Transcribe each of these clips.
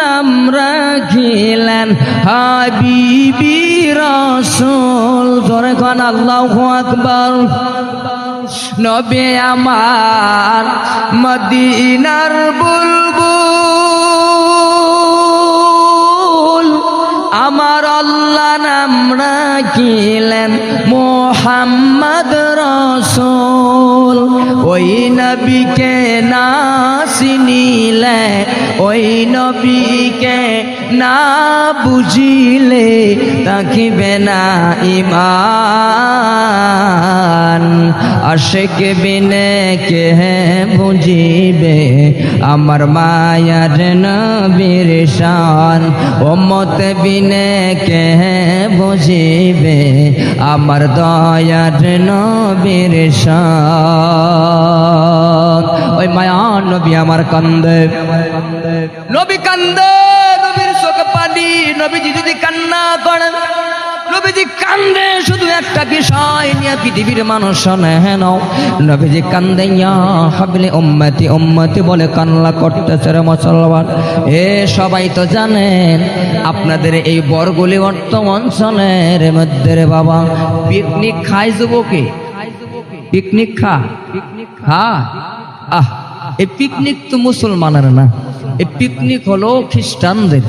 নাম রাখিলেন হাবিবি রাসূল। জোরে কোন আল্লাহু আকবার। নবী আমার মদিনার বুলবুল, আমার আল্লাহ নাম রাখিলেন মুহাম্মদ রাসূল। ওই নবীকে না চিনিলে, ওই নবীকে না বুঝিলে থাকিবে না ঈমান। আশিক বিনে কে বুঝিবে আমার মায়ার নবীর শান। উম্মত বিনে কে বুঝিবে আমার দয়ার নবীর শান। ওই মায়ার নবী আমার কান্দে, নবী কান্দে, নবীর চোখে পানি। নবীজি যদি কান্না করেন, নবীজি কান্দে শুধু একটা বিষয় নিয়ে পৃথিবীর মানুষ শোনে হেন। নবীজি কান্দে ইয়া হাবলি উম্মতি উম্মতি বলে কান্না করতেছে রে মুসলমান। এ সবাই তো জানেন আপনাদের এই বরগুলি অর্থ অঞ্চলের মধ্যে রে বাবা পিকনিক খাই যুবকে, পিকনিক খা আহ এই পিকনিক তো মুসলমানের না, এই পিকনিক হলো খ্রিস্টানদের,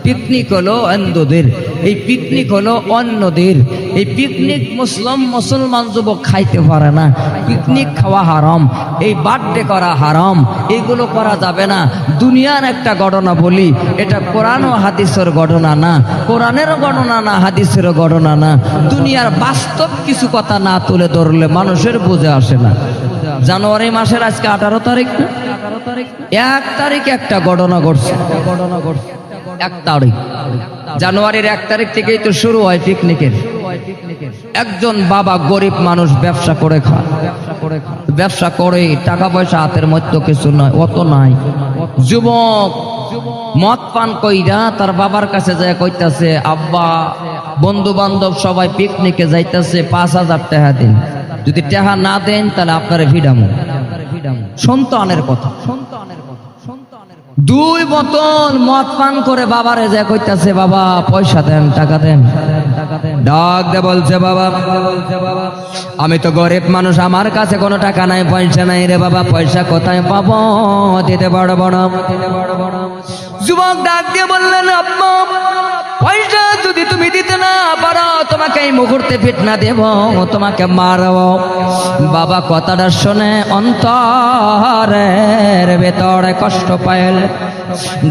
পিকনিক হলো হিন্দুদের, এই পিকনিক হলো অন্যদের। এই পিকনিক মুসলমান যুবক খাইতে পারে না। পিকনিক খাওয়া হারাম, এই বার্থডে করা হারাম, এগুলো করা যাবে না। দুনিয়ার একটা ঘটনা বলি, এটা কোরআন ও হাদিসের ঘটনা না, কোরআনের ঘটনা না, হাদিসের ঘটনা না। দুনিয়ার বাস্তব কিছু কথা না তুলে ধরলে মানুষের বুঝে আসে না। জানুয়ারি মাসের আজকে 18 তারিখ না, 1 তারিখে একটা ঘটনা ঘটছে। 1 তারিখ জানুয়ারির 1 তারিখ থেকেই তো শুরু হয় পিকনিকের। একজন বাবা গরিব মানুষ ব্যবসা করে খায়, ব্যবসা করে টাকা পয়সা হাতের মধ্যে কিছু নয়, অত নাই। যুবক মদ পান কইরা তার বাবার কাছে যায় কইতাছে, আব্বা বন্ধু বান্ধব সবাই পিকনিকে যাইতেছে, 5000 টাকা দিন, যদি টাকা না দেন তাহলে আপনার ভিডামো। সন্তানের কথা, 2 বোতল মদ পান করে বাবারে যা কইতাছে, বাবা পয়সা দেন, টাকা দেন। ডাক দে বলছে, বাবা আমি তো গরিব মানুষ, আমার কাছে কোনো টাকা নাই, পয়সা নাই রে বাবা, পয়সা কোথায় পাবো, দিতে পারবো না। যুবক ডাক দিয়ে বললেন, আব্বা পয়সা যদি তুমি দিতে না পারো তোমাকে এই মুহূর্তে ফিটনা দেব, তোমাকে মারবো। বাবা কথাটা শুনে অন্তরের ভেতরে কষ্ট পাইল।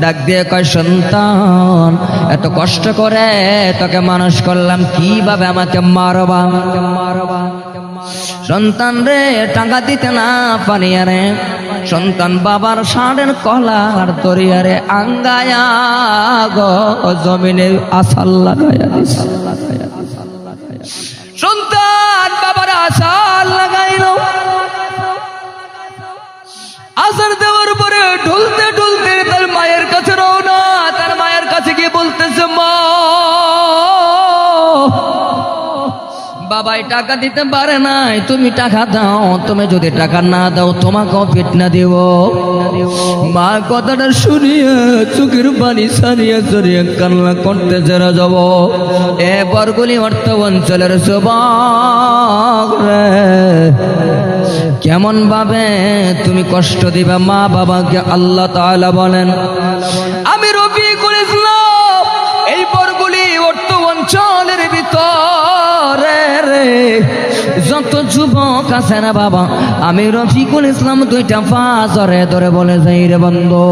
ডাক দিয়ে কয়, সন্তান এত কষ্ট করে তোকে মানুষ করলাম, কিভাবে আমাকে মারবা? সন্তান রে টাকা দিতে না পারিয়া রে, সন্তান বাবার ষাঁড়ের কলার দরিয়ারে আঙ্গায়া গো জমিনে আসাল লাগায়া দিছে। সন্তান বাবার আসাল লাগাইল, আসার দেওয়ার পরে ঢুলতে ঢুলতে তার মায়ের কাছে রওনা। তার মায়ের কাছে গিয়ে বলতেছে, মা বাবাই টাকা দিতে পারে নাই, তুমি টাকা দাও, তুমি যদি টাকা না দাও তোমাকেও ফিটনা দেব। মা কথাটা শুনিয়ে চোখের পানি সারিয়ে সরিয়ে কান্না করতে জেরা যাব। এ বরগুলি অর্থ অঞ্চলের যুবক রে, কেমন ভাবে তুমি কষ্ট দিবা মা বাবাকে? আল্লাহ তাআলা বলেন, আমি রফিকুল ইসলাম এই বরগুলি অর্থ অঞ্চলের ভিতরে যত যুবক আছে না বাবা, আমি রফিকুল ইসলাম 2টা পা জরে ধরে বলে যাই, রে বন্ধু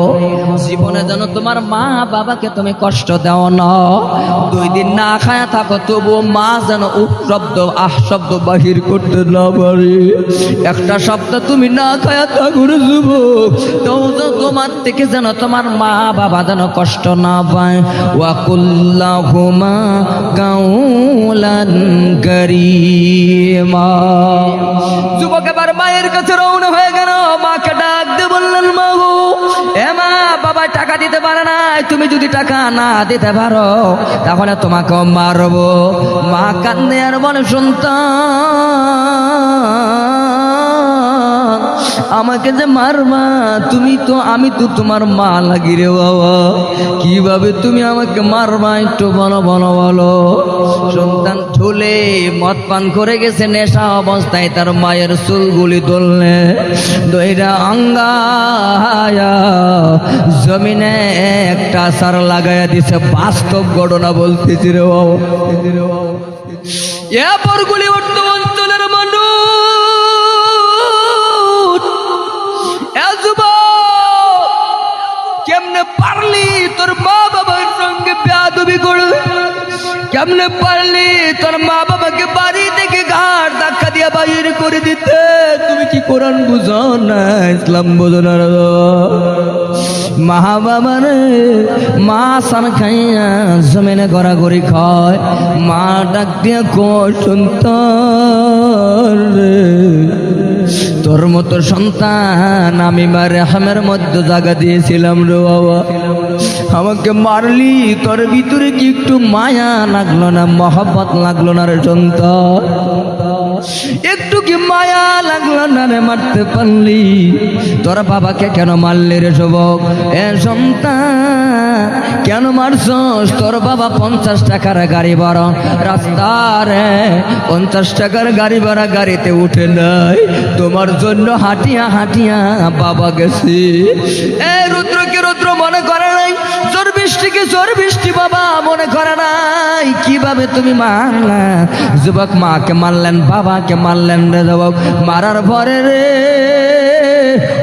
জীবনে যেন তোমার মা বাবাকে তুমি কষ্ট দাও না। 2 দিন না খায়া থাকো তবু মা যেন শব্দ আহ শব্দ বাহির করতে না পারে। একটা শব্দ তুমি না খায়া থাকো রে যুবক, তো তোমার থেকে যেন তোমার মা বাবা যেন কষ্ট না পায়। ওয়া কুল্লাহুমা কাউলান কারীমা। যুবক এবার মায়ের কাছে রওনা হয়ে গেল। মাকে ডাক দিয়ে বললেন, মা গো, এ মা বাবা টাকা দিতে পারে না, তুমি যদি টাকা না দিতে পারো তাহলে তোমাকে মারবো। মা কান্দে আর বলে, সন্তান আমাকে যে মারবা, আমি তো তোমার মা লাগি রে বাবা, কিভাবে তুমি আমাকে মারবা একটু বলো বলো বলো। সন্তান ঠুলে মদ পান করে গেছে, নেশা অবস্থায় তার মায়ের চুলগুলি ধরলে দইরা আঙ্গায়া জমিনে একটা সার লাগাইয়া দিছে। বাস্তব ঘটনা বলতেছি রে বাবা। এরপর গুলি উঠত অঞ্চলের মানুষ, কেমনে পারলি তোর মা বাবার সঙ্গে বেয়াদবি করে, কেমনে পারলি তোর মা বাবাকে বাড়ি থেকে ঘাট ধাক্কা দিয়া বাইর করে দিতে? তুমি কি কোরআন বুঝো না, ইসলাম বুঝো না? মা বাবা রে, মা সান খাইয়া জমিনে গড়াগড়ি খায়, মা ডাক দিয়া কয় সন্তান রে, তোর মতো সন্তান আমি মা রেহামের মধ্যে জায়গা দিয়েছিলাম রে বাবা, আমাকে মারলি, তোর ভিতরে কি একটু মায়া লাগলো না, মহব্বত লাগলো না রে সন্তান? একটু কি মায়া লাগলো না রে? মারতে পারলি? তোর বাবাকে কেন মারলি রে যুবক? এ সন্তান কেন মারছস? তোর বাবা 50 টাকার গাড়ি ভাড়া, রাস্তারে 50 টাকার গাড়ি ভাড়া গাড়িতে উঠে নাই, তোমার জন্য হাঁটিয়া হাঁটিয়া বাবা গেছি। এ রুদ্রকে রুদ্র মনে করে নাই, জোর বৃষ্টিকে জোর বৃষ্টি বাবা মনে করে নাই। কিভাবে তুমি মারলা? যুবক মাকে মারলেন, বাবাকে মারলেন রে যুবক। মারার পরে রে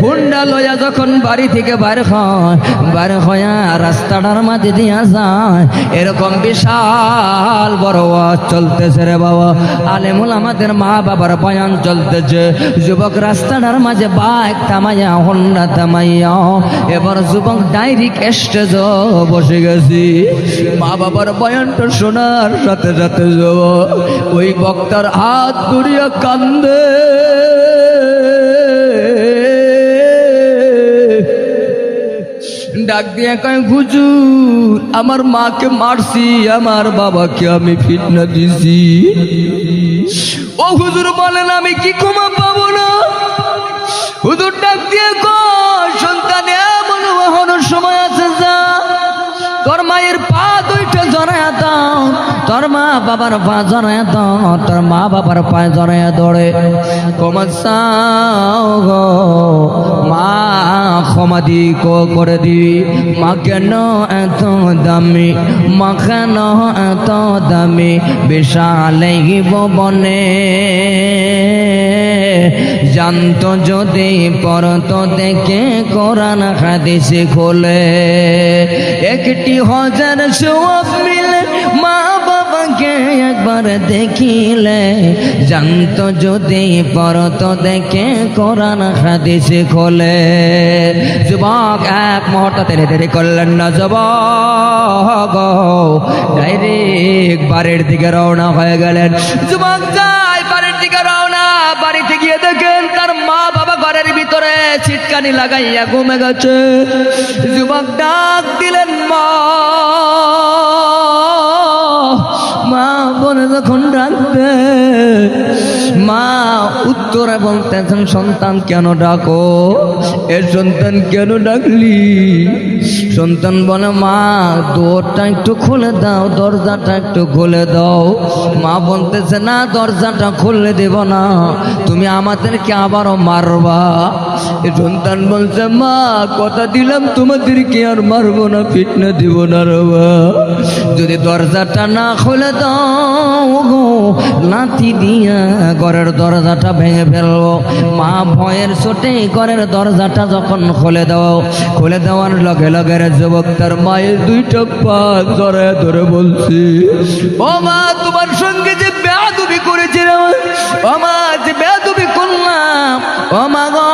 হুন্ডা লইয়া যখন বাড়ি থেকে বার হইয়া রাস্তাটার মাঝে দিয়া যায়, এরকম বিশাল বড় ওয়াজ চলতেছে রে বাবা। আলেমুল আমাদের মা বাবার বয়ান চলতেছে। যুবক রাস্তাটার মাঝে বাইক থামাইয়া, হুন্ডা থামাইয়া এবার যুবক ডাইরেক্ট স্টেজ বসে গেছি। মা বাবার বয়ানটা শোনার সাথে সাথে যুবক ওই বক্তার হাত ধরিয়া কান্দে, ডাক দিয়ে কয় হুজুর আমার মাকে মারছি, আমার বাবাকে আমি ফিতনা দিছি। ও হুজুর বলেন আমি কি ক্ষমা পাবো না? হুজুর ডাক দিয়ে কয় সন্তান এমন হওয়ার সময় আছে, যা তোর মায়ের পা দুইটা জড়াইয়া দাও, তোর মা বাবার পা জড়াইয়া দাও, তোর মা বাবার পা জড়াইয়া দৌড়ে ক্ষমা চাও গো মা, ক্ষমা দি করে দিবি। মা কেন এত দামি, মা কেন এত দামি, বিশালে বনে জানতো যদি পরত দেখে কোরআন হাদিসে খোলে, একটি হাজার সওয়াব মিলে মা বাবাকে একবার দেখিলে, জানতো যদি পরত দেখে কোরআন হাদিসে খোলে। যুবক এক মুহূর্তে দেরি করলেন না, যুবক ডাইরেক্ট বাড়ির দিকে রওনা হয়ে গেলেন। যুবক যায় বাড়ির দিকে রওনা, বাড়িতে গিয়ে দেখেন তার মা বাবা ঘরের ভিতরে ছিটকানি লাগাইয়া ঘুমে গেছে। যুবক ডাক দিলেন মা, মা বলে যখন ডাকবে, মা উত্তরে বলতেছেন সন্তান কেন ডাকো? এর সন্তান কেন ডাকলি? সন্তান বলে মা দরজাটা একটু খুলে দাও, দরজাটা একটু খুলে দাও। মা বলতেছে না দরজাটা খুলে দেব না, তুমি আমাদেরকে আবারও মারবা। এই সন্তান বলছে মা কথা দিলাম তোমাদেরকে আর মারবো না, ফিটনা দিব না রে মা, যদি দরজাটা না খুলে দাও গো লাথি দিয়া ঘরের দরজাটা ভেঙে ফেলবো। মা ভয়ের চোটে ঘরের দরজাটা যখন খুলে দেওয়ার লগে লগে যুবক তার মায়ের দুইটা পা জড়ায় ধরে বলছি ও মা তোমার সঙ্গে যে বেয়াদবি করেছি, ও মা যে বেয়াদবি করলাম, ও মা গো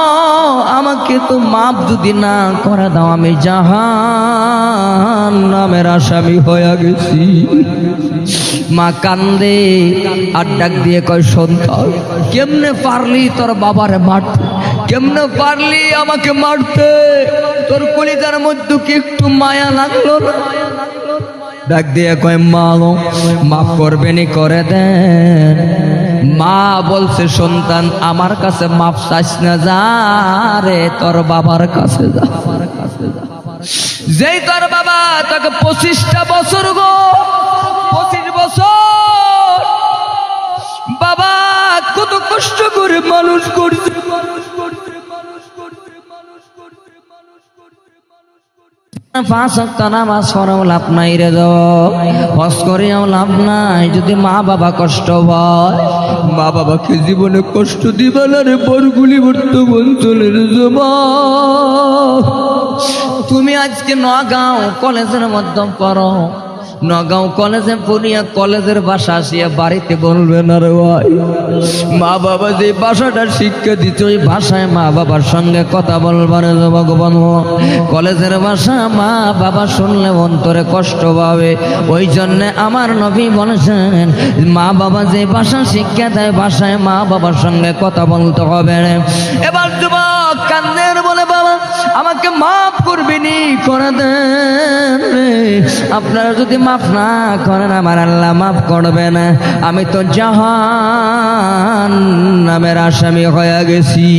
আমাকে তো মাপ যদি না করে দাও আমি জাহান্নামের আসামি হয়ে গেছি। মা কান্দে আর ডাক দিয়ে কয় সন্তান কেমনে পারলি তোর বাবারে মারতে, কেমনে পারলি আমাকে মারতে? তোর কলিজার মধ্যে কি একটু মায়া লাগলো না? ডাক দিয়ে কয় মা মাফ করবেনি করে দেন, মা বলছে সন্তান আমার কাছে মাপ চাইস না, যা রে তোর বাবার কাছে যা। যেই তোর বাবা তাকে 25টা বছর গো, 25 বছর বাবা কত কষ্ট করে মানুষ করছে, পাঁচ ওয়াক্ত নামাজ পড়াও লাভ নাই রে, হজ করেও লাভ নাই যদি মা বাবা কষ্ট পায়। মা বাবাকে জীবনে কষ্ট দিবা না রে বরগুলি বর্তমান চলের জমা। তুমি আজকে নগাঁও কলেজের মধ্যে পড়ো, নগাঁও কলেজে পড়িয়া কলেজের ভাষা আসিয়া বাড়িতে বলবে না রে ভাই, মা বাবা যে ভাষাটা শিক্ষা দিত ওই ভাষায় মা বাবার সঙ্গে কথা বলবার যুবক বন্ধু। কলেজের ভাষা মা বাবা শুনলে অন্তরে কষ্ট পাবে, ওই জন্য আমার নবী বলেছেন মা বাবা যে ভাষা শিক্ষা দেয় ভাষায় মা বাবার সঙ্গে কথা বলতে হবে। এবার যুবক কান্দের বলে বাবা আমাকে মাফ করবিনি, করে দেন রে, আপনারা যদি মাফ না করেন আমার আল্লাহ মাফ করবে না, আমি তো জাহান্নামের আসামি হয়ে গেছি।